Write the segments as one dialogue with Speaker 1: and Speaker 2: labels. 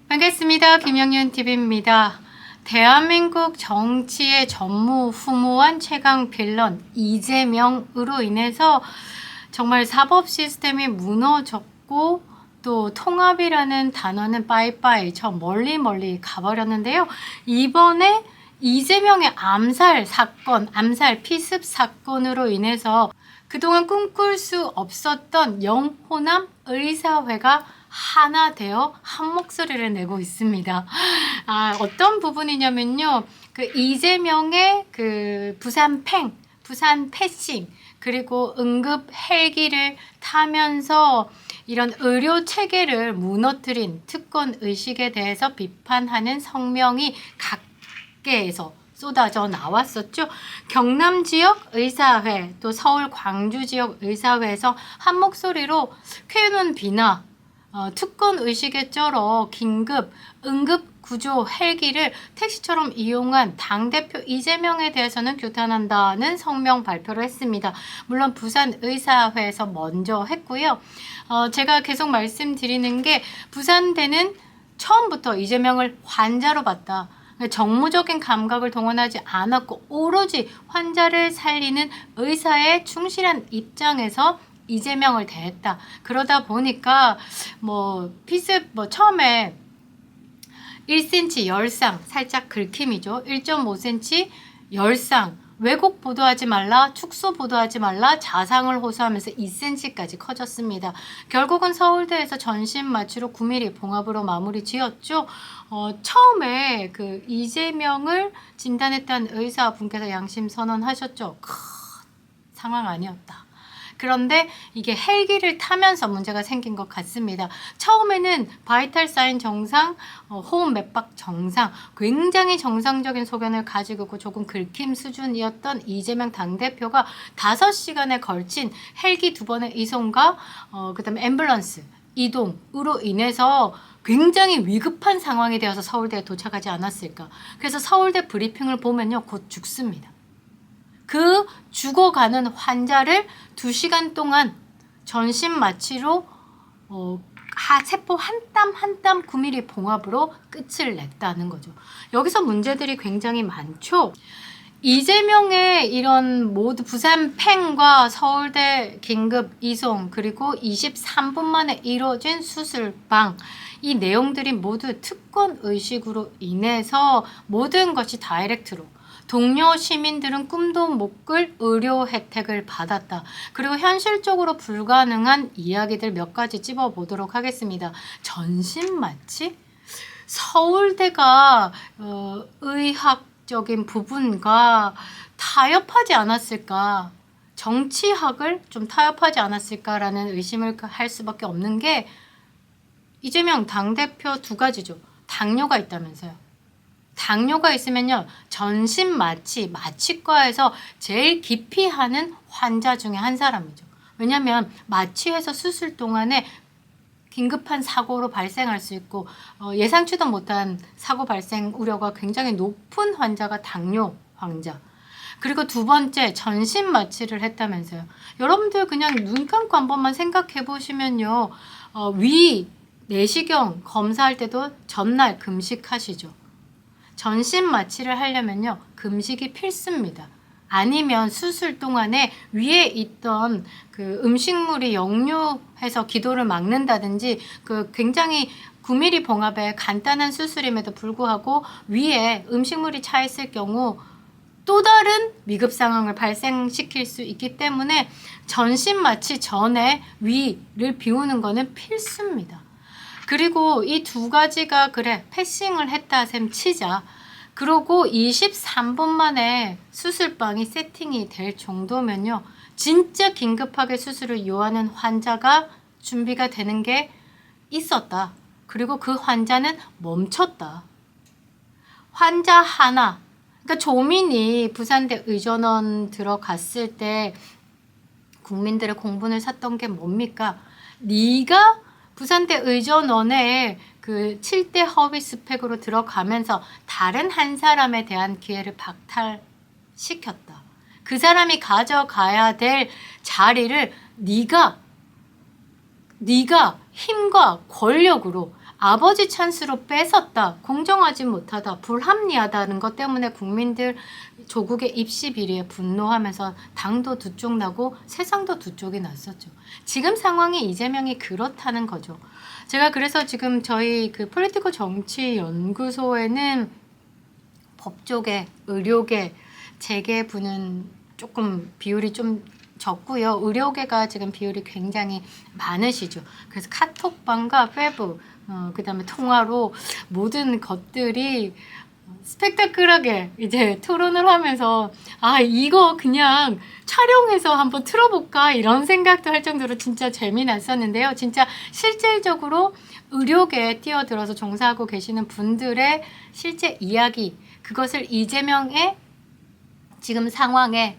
Speaker 1: 반갑습니다. 김영윤TV입니다. 대한민국 정치의 전무후무한 최강 빌런 이재명으로 인해서 정말 사법 시스템이 무너졌고 또 통합이라는 단어는 빠이빠이 저 멀리 가버렸는데요. 이번에 이재명의 암살 사건, 암살 피습 사건으로 인해서 그동안 꿈꿀 수 없었던 영호남 의사회가 하나 되어 한 목소리를 내고 있습니다. 어떤 부분이냐면요. 그 이재명의 그 부산 패싱, 그리고 응급 헬기를 타면서 이런 의료 체계를 무너뜨린 특권 의식에 대해서 비판하는 성명이 각계에서 쏟아져 나왔었죠. 경남 지역 의사회, 또 서울 광주 지역 의사회에서 한 목소리로 쾌유는 비나 특권 의식에 쩔어 긴급 응급 구조 헬기를 택시처럼 이용한 당대표 이재명에 대해서는 규탄한다는 성명 발표를 했습니다. 물론 부산의사회에서 먼저 했고요. 제가 계속 말씀드리는 게 부산대는 처음부터 이재명을 환자로 봤다. 정무적인 감각을 동원하지 않았고 오로지 환자를 살리는 의사의 충실한 입장에서 이재명을 대했다. 그러다 보니까 피습 처음에 1cm 열상 살짝 긁힘이죠. 1.5cm 열상, 왜곡 보도하지 말라, 축소 보도하지 말라, 자상을 호소하면서 2cm까지 커졌습니다. 결국은 서울대에서 전신 마취로 9mm 봉합으로 마무리 지었죠. 처음에 그 이재명을 진단했던 의사분께서 양심 선언하셨죠. 상황 아니었다. 그런데 이게 헬기를 타면서 문제가 생긴 것 같습니다. 처음에는 바이탈 사인 정상, 호흡 맥박 정상, 굉장히 정상적인 소견을 가지고 있고 조금 긁힘 수준이었던 이재명 당대표가 5시간에 걸친 헬기 2번의 이송과 그다음에 앰뷸런스 이동으로 인해서 굉장히 위급한 상황이 되어서 서울대에 도착하지 않았을까. 그래서 서울대 브리핑을 보면요, 곧 죽습니다. 그 죽어가는 환자를 2시간 동안 전신 마취로 세포 한 땀 한 땀 9mm 봉합으로 끝을 냈다는 거죠. 여기서 문제들이 굉장히 많죠. 이재명의 이런 모두 부산 팽과 서울대 긴급 이송, 그리고 23분 만에 이루어진 수술방, 이 내용들이 모두 특권 의식으로 인해서 모든 것이 다이렉트로, 동료 시민들은 꿈도 못 꿀 의료 혜택을 받았다. 그리고 현실적으로 불가능한 이야기들 몇 가지 찝어보도록 하겠습니다. 전신 마취? 서울대가 의학적인 부분과 타협하지 않았을까? 정치학을 좀 타협하지 않았을까라는 의심을 할 수밖에 없는 게, 이재명 당대표 2가지죠. 당뇨가 있다면서요. 당뇨가 있으면요, 전신 마취과에서 제일 기피하는 환자 중에 한 사람이죠. 왜냐하면 마취해서 수술 동안에 긴급한 사고로 발생할 수 있고 예상치도 못한 사고 발생 우려가 굉장히 높은 환자가 당뇨 환자. 그리고 2번째, 전신 마취를 했다면서요. 여러분들 그냥 눈 감고 한 번만 생각해 보시면요, 위 내시경 검사할 때도 전날 금식하시죠. 전신 마취를 하려면요, 금식이 필수입니다. 아니면 수술 동안에 위에 있던 그 음식물이 역류해서 기도를 막는다든지, 그 굉장히 9mm 봉합의 간단한 수술임에도 불구하고 위에 음식물이 차 있을 경우 또 다른 위급 상황을 발생시킬 수 있기 때문에 전신 마취 전에 위를 비우는 거는 필수입니다. 그리고 이 2가지가 그래 패싱을 했다 셈 치자. 그러고 23분 만에 수술방이 세팅이 될 정도면요, 진짜 긴급하게 수술을 요하는 환자가 준비가 되는 게 있었다. 그리고 그 환자는 멈췄다. 환자 하나, 그러니까 조민이 부산대 의전원 들어갔을 때 국민들의 공분을 샀던 게 뭡니까? 네가 부산대 의전원에 그 7대 허위 스펙으로 들어가면서 다른 한 사람에 대한 기회를 박탈시켰다. 그 사람이 가져가야 될 자리를 네가 힘과 권력으로 아버지 찬스로 뺏었다, 공정하지 못하다, 불합리하다는 것 때문에 국민들 조국의 입시 비리에 분노하면서 당도 두 쪽 나고 세상도 두 쪽이 났었죠. 지금 상황이 이재명이 그렇다는 거죠. 제가 그래서 지금 저희 그 폴리티컬 정치 연구소에는 법조계, 의료계, 재계부는 조금 비율이 좀 적고요. 의료계가 지금 비율이 굉장히 많으시죠. 그래서 카톡방과 페브, 그 다음에 통화로 모든 것들이 스펙타클하게 이제 토론을 하면서 아 이거 그냥 촬영해서 한번 틀어볼까 이런 생각도 할 정도로 진짜 재미났었는데요. 진짜 실질적으로 의료계에 뛰어들어서 종사하고 계시는 분들의 실제 이야기, 그것을 이재명의 지금 상황에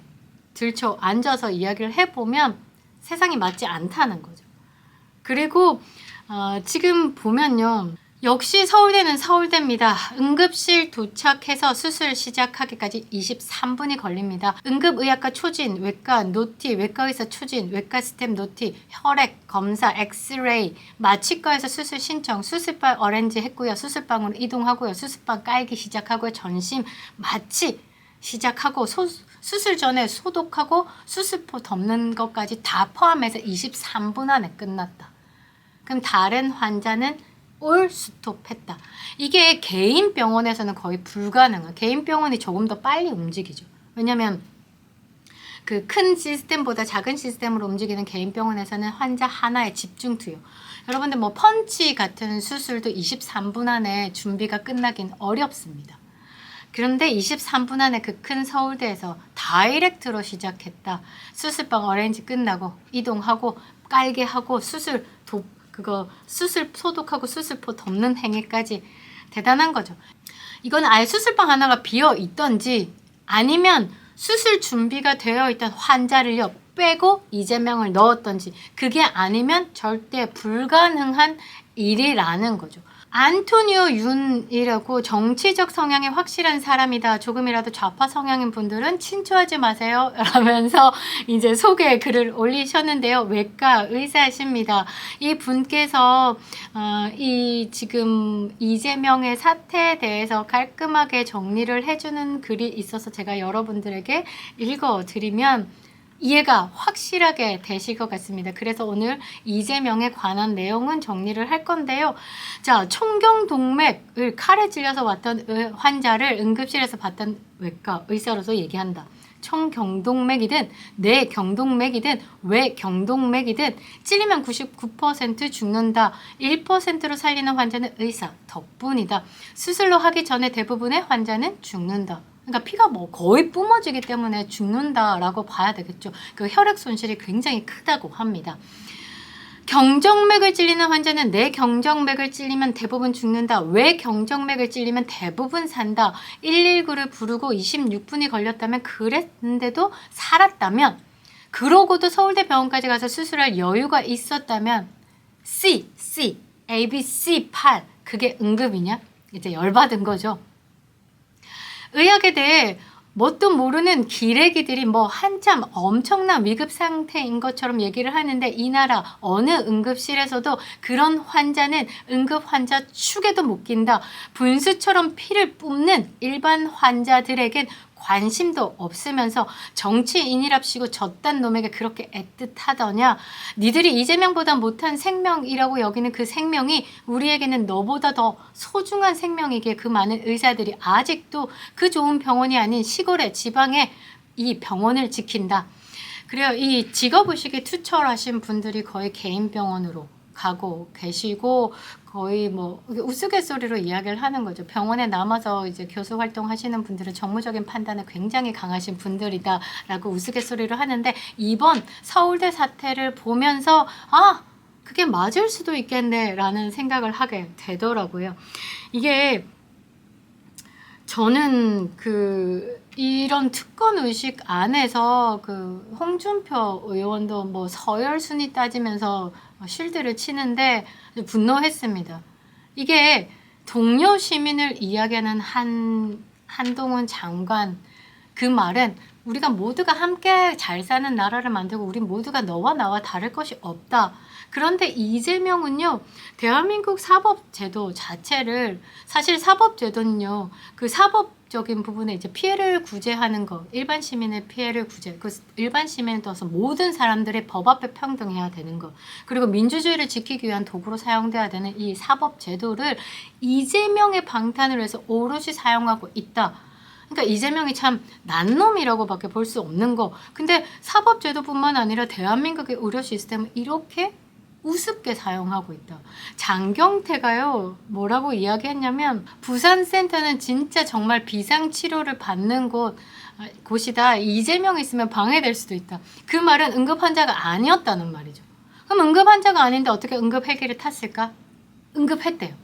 Speaker 1: 들쳐 앉아서 이야기를 해보면 세상이 맞지 않다는 거죠. 그리고 지금 보면요. 역시 서울대는 서울대입니다. 응급실 도착해서 수술 시작하기까지 23분이 걸립니다. 응급의학과 초진, 외과 노티, 외과의사 초진, 외과 스텝 노티, 혈액 검사, 엑스레이, 마취과에서 수술 신청, 수술방 어렌지 했고요. 수술방으로 이동하고요. 수술방 깔기 시작하고요. 전심 마취 시작하고 수술 전에 소독하고 수술포 덮는 것까지 다 포함해서 23분 안에 끝났다. 그럼 다른 환자는 올 스톱했다. 이게 개인 병원에서는 거의 불가능한, 개인 병원이 조금 더 빨리 움직이죠. 왜냐면 그 큰 시스템보다 작은 시스템으로 움직이는 개인 병원에서는 환자 하나에 집중 투여. 여러분들 뭐 펀치 같은 수술도 23분 안에 준비가 끝나긴 어렵습니다. 그런데 23분 안에 그 큰 서울대에서 다이렉트로 시작했다. 수술방 어레인지 끝나고 이동하고 깔게 하고 수술 소독하고 수술포 덮는 행위까지 대단한 거죠. 이건 아예 수술방 하나가 비어 있던지 아니면 수술 준비가 되어 있던 환자를요 빼고 이재명을 넣었던지, 그게 아니면 절대 불가능한 일이라는 거죠. 안토니오 윤이라고 정치적 성향이 확실한 사람이다. 조금이라도 좌파 성향인 분들은 친추하지 마세요. 라면서 이제 소개 글을 올리셨는데요. 외과 의사십니다. 이 분께서 이 지금 이재명의 사태에 대해서 깔끔하게 정리를 해주는 글이 있어서 제가 여러분들에게 읽어드리면 이해가 확실하게 되실 것 같습니다. 그래서 오늘 이재명에 관한 내용은 정리를 할 건데요. 자, 총경동맥을 칼에 찔려서 왔던 환자를 응급실에서 봤던 외과 의사로서 얘기한다. 총경동맥이든 뇌경동맥이든 외경동맥이든 찔리면 99% 죽는다. 1%로 살리는 환자는 의사 덕분이다. 수술로 하기 전에 대부분의 환자는 죽는다. 그러니까 피가 뭐 거의 뿜어지기 때문에 죽는다라고 봐야 되겠죠. 그 혈액 손실이 굉장히 크다고 합니다. 경정맥을 찔리는 환자는 뇌경정맥을 찔리면 대부분 죽는다. 외경정맥을 찔리면 대부분 산다. 119를 부르고 26분이 걸렸다면 그랬는데도 살았다면, 그러고도 서울대 병원까지 가서 수술할 여유가 있었다면 A, B, C, 8 그게 응급이냐? 이제 열받은 거죠. 의학에 대해 뭣도 모르는 기레기들이 뭐 한참 엄청난 위급 상태인 것처럼 얘기를 하는데, 이 나라 어느 응급실에서도 그런 환자는 응급 환자 축에도 못 낀다. 분수처럼 피를 뿜는 일반 환자들에겐 관심도 없으면서 정치인이랍시고 저딴 놈에게 그렇게 애틋하더냐. 니들이 이재명보다 못한 생명이라고 여기는 그 생명이 우리에게는 너보다 더 소중한 생명이기에 그 많은 의사들이 아직도 그 좋은 병원이 아닌 시골의 지방에 이 병원을 지킨다. 그래요. 이 직업의식이 투철하신 분들이 거의 개인 병원으로 가고 계시고 거의 뭐 우스갯소리로 이야기를 하는 거죠. 병원에 남아서 이제 교수 활동하시는 분들은 정무적인 판단에 굉장히 강하신 분들이다라고 우스갯소리로 하는데, 이번 서울대 사태를 보면서 그게 맞을 수도 있겠네라는 생각을 하게 되더라고요. 이게 저는 이런 특권 의식 안에서 홍준표 의원도 뭐 서열 순위 따지면서 쉴드를 치는데 분노했습니다. 이게 동료 시민을 이야기하는 한동훈 장관, 그 말은 우리가 모두가 함께 잘 사는 나라를 만들고 우리 모두가 너와 나와 다를 것이 없다. 그런데 이재명은요, 대한민국 사법제도 자체를, 사실 사법제도는요, 그 사법적인 부분에 이제 피해를 구제하는 거, 일반 시민의 피해를 구제, 그 일반 시민에 떠서 모든 사람들의 법 앞에 평등해야 되는 거, 그리고 민주주의를 지키기 위한 도구로 사용돼야 되는 이 사법제도를 이재명의 방탄을 해서 오롯이 사용하고 있다. 그러니까 이재명이 참 난놈이라고밖에 볼 수 없는 거. 근데 사법제도뿐만 아니라 대한민국의 의료 시스템을 이렇게 우습게 사용하고 있다. 장경태가요, 뭐라고 이야기했냐면, 부산센터는 진짜 정말 비상치료를 받는 곳이다. 이재명이 있으면 방해될 수도 있다. 그 말은 응급환자가 아니었다는 말이죠. 그럼 응급환자가 아닌데 어떻게 응급헬기를 탔을까? 응급했대요.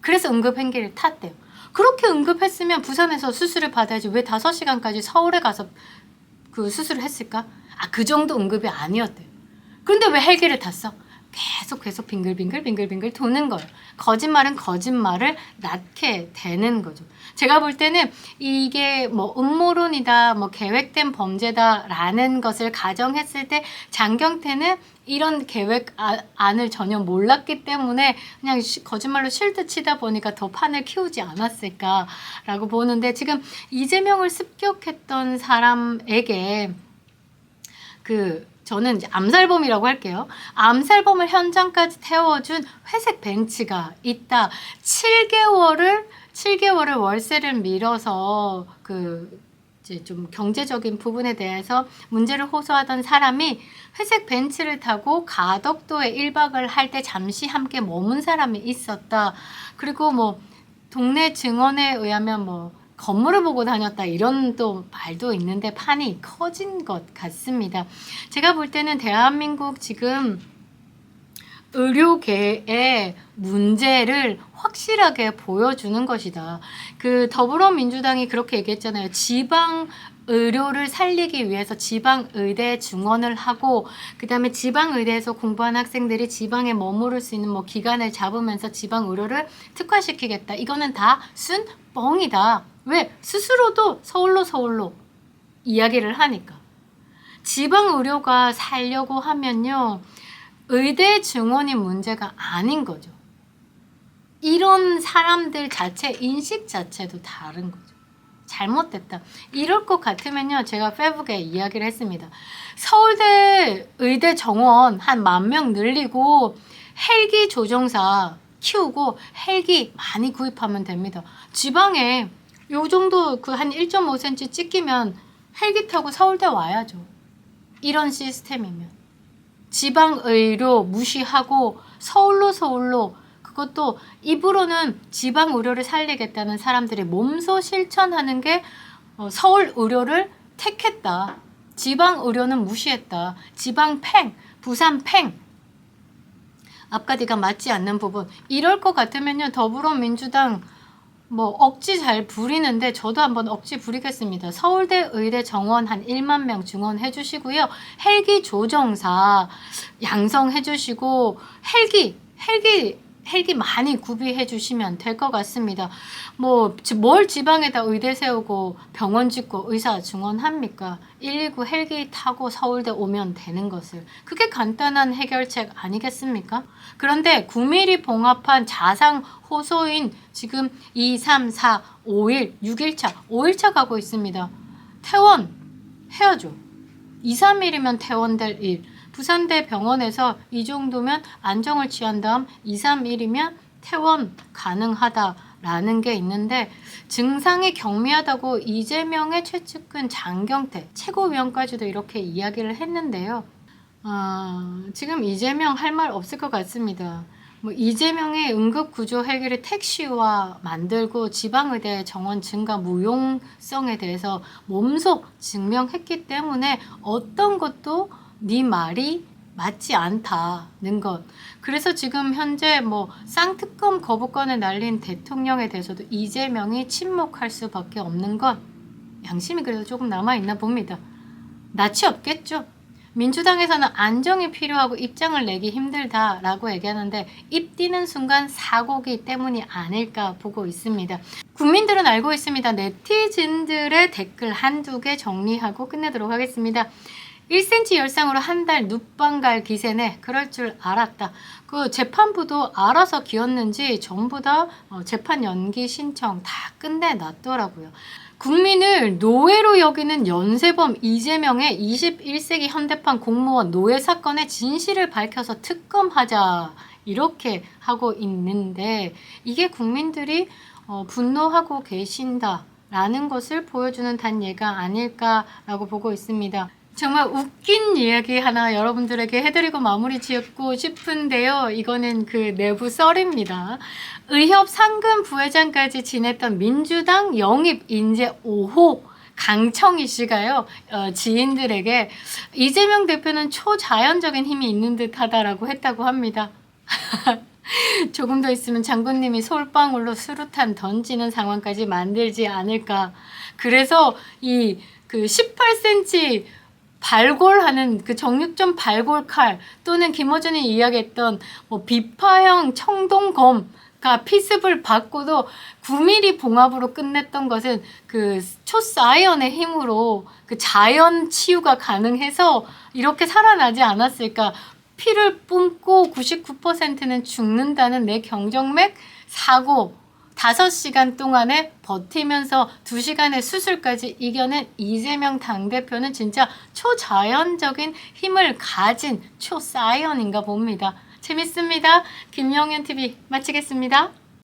Speaker 1: 그래서 응급헬기를 탔대요. 그렇게 응급했으면 부산에서 수술을 받아야지 왜 5시간까지 서울에 가서 그 수술을 했을까? 그 정도 응급이 아니었대요. 그런데 왜 헬기를 탔어? 계속 빙글빙글 도는 거예요. 거짓말은 거짓말을 낳게 되는 거죠. 제가 볼 때는 이게 뭐 음모론이다, 뭐 계획된 범죄다라는 것을 가정했을 때 장경태는 이런 계획안을 전혀 몰랐기 때문에 그냥 거짓말로 실드 치다 보니까 더 판을 키우지 않았을까라고 보는데, 지금 이재명을 습격했던 사람에게 저는 이제 암살범이라고 할게요. 암살범을 현장까지 태워준 회색 벤츠가 있다. 7개월을 월세를 미뤄서 이제 좀 경제적인 부분에 대해서 문제를 호소하던 사람이 회색 벤츠를 타고 가덕도에 1박을 할 때 잠시 함께 머문 사람이 있었다. 그리고 뭐 동네 증언에 의하면 뭐 건물을 보고 다녔다, 이런 또 말도 있는데 판이 커진 것 같습니다. 제가 볼 때는 대한민국 지금 의료계의 문제를 확실하게 보여주는 것이다. 더불어민주당이 그렇게 얘기했잖아요. 지방 의료를 살리기 위해서 지방의대 증원을 하고, 그 다음에 지방의대에서 공부한 학생들이 지방에 머무를 수 있는 뭐 기간을 잡으면서 지방의료를 특화시키겠다. 이거는 다 순 뻥이다. 왜? 스스로도 서울로 이야기를 하니까. 지방의료가 살려고 하면요, 의대 증원이 문제가 아닌 거죠. 이런 사람들 자체, 인식 자체도 다른 거죠. 잘못됐다. 이럴 것 같으면요, 제가 페북에 이야기를 했습니다. 서울대 의대 정원 한 10,000명 늘리고 헬기 조종사 키우고 헬기 많이 구입하면 됩니다. 지방에 요 정도 한 1.5cm 찍히면 헬기 타고 서울대 와야죠. 이런 시스템이면. 지방의료 무시하고 서울로, 그것도 입으로는 지방의료를 살리겠다는 사람들이 몸소 실천하는 게 서울의료를 택했다. 지방의료는 무시했다. 지방팽, 부산팽, 앞가디가 맞지 않는 부분. 이럴 것 같으면요, 더불어민주당 뭐 억지 잘 부리는데 저도 한번 억지 부리겠습니다. 서울대 의대 정원 한 10,000명 증원해 주시고요. 헬기 조종사 양성해 주시고 헬기 많이 구비해 주시면 될 것 같습니다. 뭘 지방에다 의대 세우고 병원 짓고 의사 증원합니까? 119 헬기 타고 서울대 오면 되는 것을. 그게 간단한 해결책 아니겠습니까? 그런데 9mm 봉합한 자상 호소인 지금 2, 3, 4, 5일, 6일차, 5일차 가고 있습니다. 퇴원 해야죠. 2, 3일이면 퇴원될 일. 부산대 병원에서 이 정도면 안정을 취한 다음 2, 3일이면 퇴원 가능하다라는 게 있는데, 증상이 경미하다고 이재명의 최측근 장경태 최고위원까지도 이렇게 이야기를 했는데요. 지금 이재명 할 말 없을 것 같습니다. 이재명의 응급구조 헬기를 택시화 만들고 지방의대 정원 증가 무용성에 대해서 몸소 증명했기 때문에 어떤 것도 네 말이 맞지 않다는 것. 그래서 지금 현재 쌍특검 거부권을 날린 대통령에 대해서도 이재명이 침묵할 수밖에 없는 건 양심이 그래도 조금 남아있나 봅니다. 낯이 없겠죠. 민주당에서는 안정이 필요하고 입장을 내기 힘들다라고 얘기하는데 입 뛰는 순간 사고기 때문이 아닐까 보고 있습니다. 국민들은 알고 있습니다. 네티즌들의 댓글 한두 개 정리하고 끝내도록 하겠습니다. 1cm 열상으로 한 달 눕방 갈 기세네. 그럴 줄 알았다. 그 재판부도 알아서 기었는지 전부 다 재판 연기 신청 다 끝내놨더라고요. 국민을 노예로 여기는 연쇄범 이재명의 21세기 현대판 공무원 노예 사건의 진실을 밝혀서 특검하자 이렇게 하고 있는데 이게 국민들이 분노하고 계신다라는 것을 보여주는 단예가 아닐까라고 보고 있습니다. 정말 웃긴 이야기 하나 여러분들에게 해드리고 마무리 지었고 싶은데요. 이거는 그 내부 썰입니다. 의협 상금 부회장까지 지냈던 민주당 영입 인재 5호 강청희 씨가요. 지인들에게 이재명 대표는 초자연적인 힘이 있는 듯하다라고 했다고 합니다. 조금 더 있으면 장군님이 솔방울로 수류탄 던지는 상황까지 만들지 않을까. 그래서 이 그 18cm 발골하는 그 정육점 발골칼 또는 김어준이 이야기했던 뭐 비파형 청동검과 피습을 받고도 9mm 봉합으로 끝냈던 것은 그 초사이언의 힘으로 그 자연 치유가 가능해서 이렇게 살아나지 않았을까. 피를 뿜고 99%는 죽는다는 내 경정맥 사고 5시간 동안에 버티면서 2시간의 수술까지 이겨낸 이재명 당대표는 진짜 초자연적인 힘을 가진 초사이언인가 봅니다. 재밌습니다. 김영현TV 마치겠습니다.